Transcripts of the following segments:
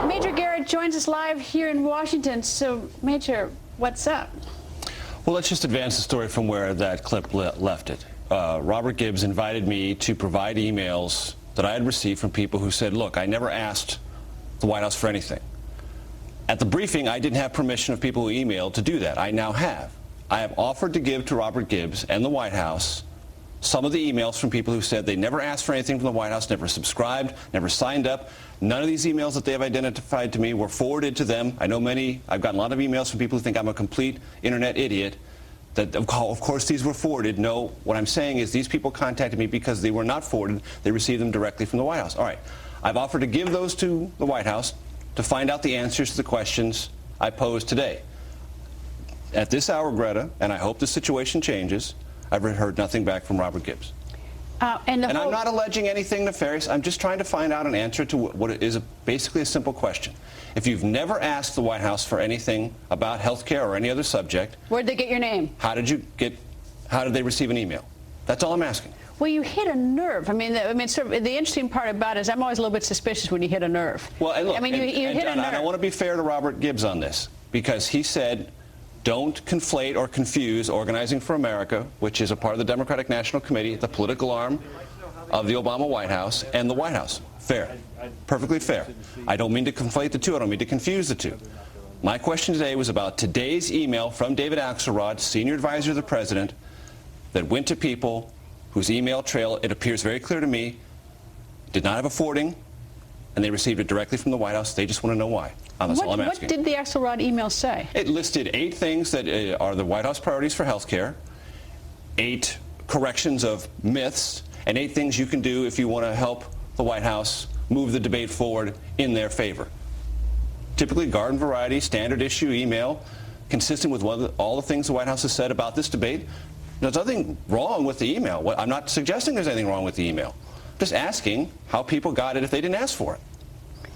Major Garrett joins us live here in Washington. So, Major, what's up? Well, let's just advance the story from where that clip left it. Robert Gibbs invited me to provide emails that I had received from people who said, look, I never asked the White House for anything. At the briefing, I didn't have permission of people who emailed to do that. I now have. I have offered to give to Robert Gibbs and the White House some of the emails from people who said they never asked for anything from the White House, never subscribed, never signed up. None of these emails that they have identified to me were forwarded to them. I know I've gotten a lot of emails from people who think I'm a complete internet idiot, that of course these were forwarded. No, what I'm saying is these people contacted me because they were not forwarded. They received them directly from the White House. All right, I've offered to give those to the White House to find out the answers to the questions I posed today. At this hour, Greta, and I hope the situation changes, I've heard nothing back from Robert Gibbs. And I'm not alleging anything nefarious. I'm just trying to find out an answer to what is basically a simple question. If you've never asked the White House for anything about health care or any other subject, where'd they get your name? How did they receive an email? That's all I'm asking. Well, you hit a nerve. I mean, sort of, the interesting part about it is I'm always a little bit suspicious when you hit a nerve. Well, and look, I mean, you hit a nerve. And I want to be fair to Robert Gibbs on this, because he said, don't conflate or confuse Organizing for America, which is a part of the Democratic National Committee, the political arm of the Obama White House, and the White House. Fair. Perfectly fair. I don't mean to conflate the two. I don't mean to confuse the two. My question today was about today's email from David Axelrod, senior advisor to the president, that went to people whose email trail, it appears very clear to me, did not have a forwarding, and they received it directly from the White House. They just want to know why. That's all I'm asking. What did the Axelrod email say? It listed 8 things that are the White House priorities for health care, 8 corrections of myths, and 8 things you can do if you want to help the White House move the debate forward in their favor. Typically garden variety, standard issue email, consistent with all the things the White House has said about this debate. There's nothing wrong with the email. I'm not suggesting there's anything wrong with the email. Just asking how people got it if they didn't ask for it.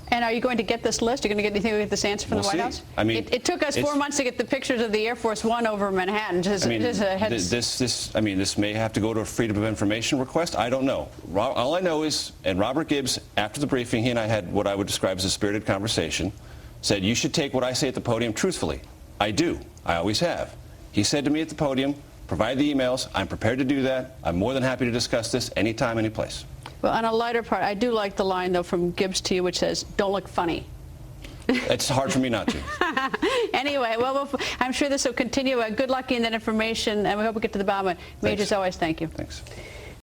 And are you going to get this list? Are you going to get anything with this answer from the White House? I mean, it took us 4 months to get the pictures of the Air Force One over Manhattan. This may have to go to a Freedom of Information request. I don't know. All I know is, and Robert Gibbs, after the briefing, he and I had what I would describe as a spirited conversation, said, you should take what I say at the podium truthfully. I do. I always have. He said to me at the podium, provide the emails. I'm prepared to do that. I'm more than happy to discuss this anytime, any place. Well, on a lighter part, I do like the line, though, from Gibbs to you, which says, don't look funny. It's hard for me not to. Anyway, well, I'm sure this will continue. Good luck in that information, and we hope we get to the bottom of it. Major, as always, thank you. Thanks.